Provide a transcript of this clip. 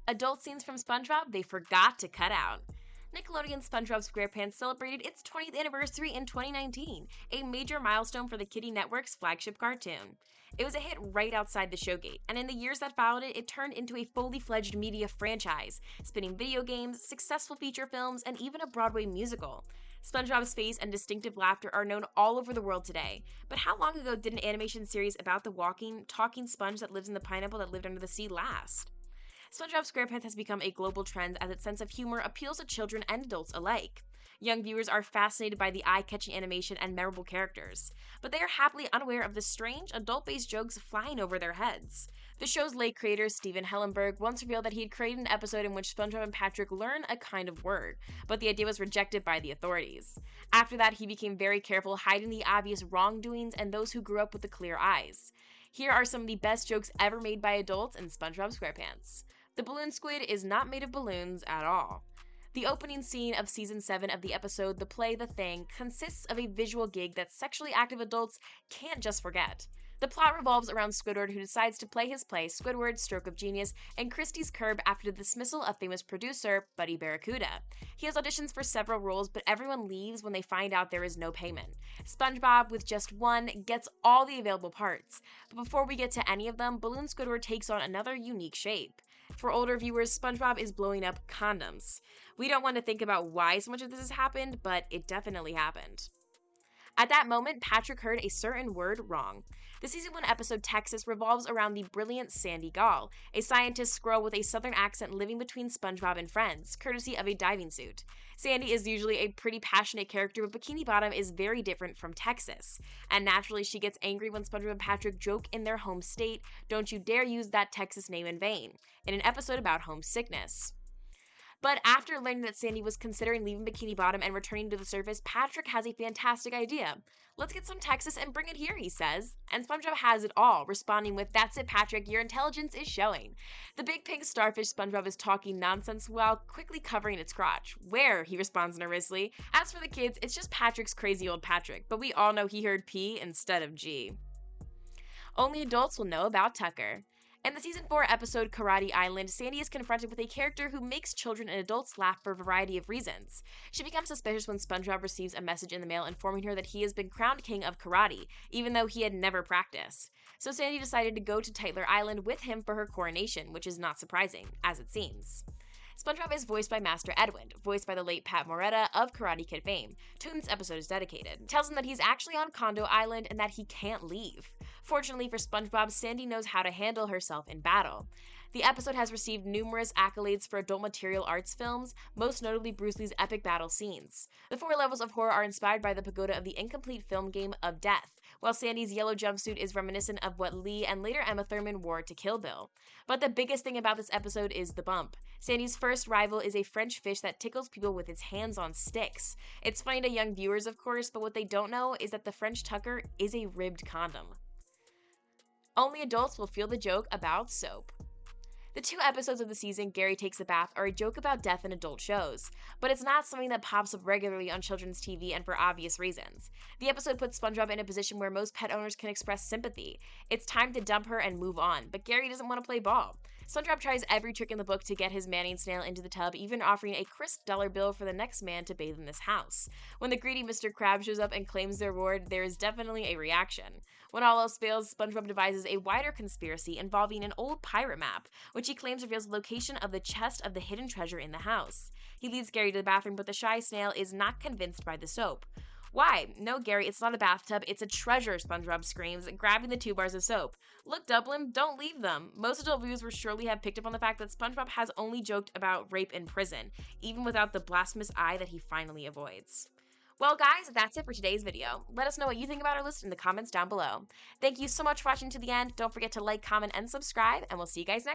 Adult scenes from SpongeBob they forgot to cut out. Nickelodeon's SpongeBob SquarePants celebrated its 20th anniversary in 2019, a major milestone for the Kiddie Network's flagship cartoon. It was a hit right outside the showgate, and in the years that followed it, it turned into a fully fledged media franchise, spinning video games, successful feature films, and even a Broadway musical. SpongeBob's face and distinctive laughter are known all over the world today, but how long ago did an animation series about the walking, talking sponge that lives in the pineapple that lived under the sea last? SpongeBob SquarePants has become a global trend as its sense of humor appeals to children and adults alike. Young viewers are fascinated by the eye-catching animation and memorable characters, but they are happily unaware of the strange, adult-based jokes flying over their heads. The show's late creator, Steven Hellenberg, once revealed that he had created an episode in which SpongeBob and Patrick learn a kind of word, but the idea was rejected by the authorities. After that, he became very careful, hiding the obvious wrongdoings and those who grew up with the clear eyes. Here are some of the best jokes ever made by adults in SpongeBob SquarePants. The balloon squid is not made of balloons at all. The opening scene of Season 7 of the episode The Play The Thing consists of a visual gig that sexually active adults can't just forget. The plot revolves around Squidward, who decides to play his play Squidward, Stroke of Genius, and Kristy's Curb after the dismissal of famous producer Buddy Barracuda. He has auditions for several roles, but everyone leaves when they find out there is no payment. SpongeBob, with just one, gets all the available parts. But before we get to any of them, Balloon Squidward takes on another unique shape. For older viewers, SpongeBob is blowing up condoms. We don't want to think about why so much of this has happened, but it definitely happened. At that moment, Patrick heard a certain word wrong. The Season 1 episode Texas revolves around the brilliant Sandy Gall, a scientist squirrel with a southern accent living between SpongeBob and friends, courtesy of a diving suit. Sandy is usually a pretty passionate character, but Bikini Bottom is very different from Texas. And naturally, she gets angry when SpongeBob and Patrick joke in their home state, "Don't you dare use that Texas name in vain," in an episode about homesickness. But after learning that Sandy was considering leaving Bikini Bottom and returning to the surface, Patrick has a fantastic idea. "Let's get some Texas and bring it here," he says. And SpongeBob has it all, responding with, "That's it, Patrick, your intelligence is showing." The big pink starfish SpongeBob is talking nonsense while quickly covering its crotch. "Where?" he responds nervously. As for the kids, it's just Patrick's crazy old Patrick, but we all know he heard P instead of G. Only adults will know about Tucker. In the Season 4 episode Karate Island, Sandy is confronted with a character who makes children and adults laugh for a variety of reasons. She becomes suspicious when SpongeBob receives a message in the mail informing her that he has been crowned king of karate, even though he had never practiced. So Sandy decided to go to Tytler Island with him for her coronation, which is not surprising, as it seems. SpongeBob is voiced by Master Edwin, voiced by the late Pat Moretta of Karate Kid fame, to whom this episode is dedicated. It tells him that he's actually on Kondo Island and that he can't leave. Fortunately for SpongeBob, Sandy knows how to handle herself in battle. The episode has received numerous accolades for adult material arts films, most notably Bruce Lee's epic battle scenes. The 4 levels of horror are inspired by the pagoda of the incomplete film game of Death, while Sandy's yellow jumpsuit is reminiscent of what Lee and later Emma Thurman wore to Kill Bill. But the biggest thing about this episode is the bump. Sandy's first rival is a French fish that tickles people with its hands on sticks. It's funny to young viewers, of course, but what they don't know is that the French Tucker is a ribbed condom. Only adults will feel the joke about soap. The 2 episodes of the season, Gary Takes a Bath, are a joke about death in adult shows, but it's not something that pops up regularly on children's TV and for obvious reasons. The episode puts SpongeBob in a position where most pet owners can express sympathy. It's time to dump her and move on, but Gary doesn't want to play ball. SpongeBob tries every trick in the book to get his Manning snail into the tub, even offering a crisp dollar bill for the next man to bathe in this house. When the greedy Mr. Krabs shows up and claims their reward, there is definitely a reaction. When all else fails, SpongeBob devises a wider conspiracy involving an old pirate map, which he claims reveals the location of the chest of the hidden treasure in the house. He leads Gary to the bathroom, but the shy snail is not convinced by the soap. "Why? No, Gary, it's not a bathtub, it's a treasure," SpongeBob screams, grabbing the 2 bars of soap. "Look, Dublin, don't leave them." Most adult viewers will surely have picked up on the fact that SpongeBob has only joked about rape in prison, even without the blasphemous eye that he finally avoids. Well guys, that's it for today's video. Let us know what you think about our list in the comments down below. Thank you so much for watching to the end. Don't forget to like, comment, and subscribe, and we'll see you guys next time.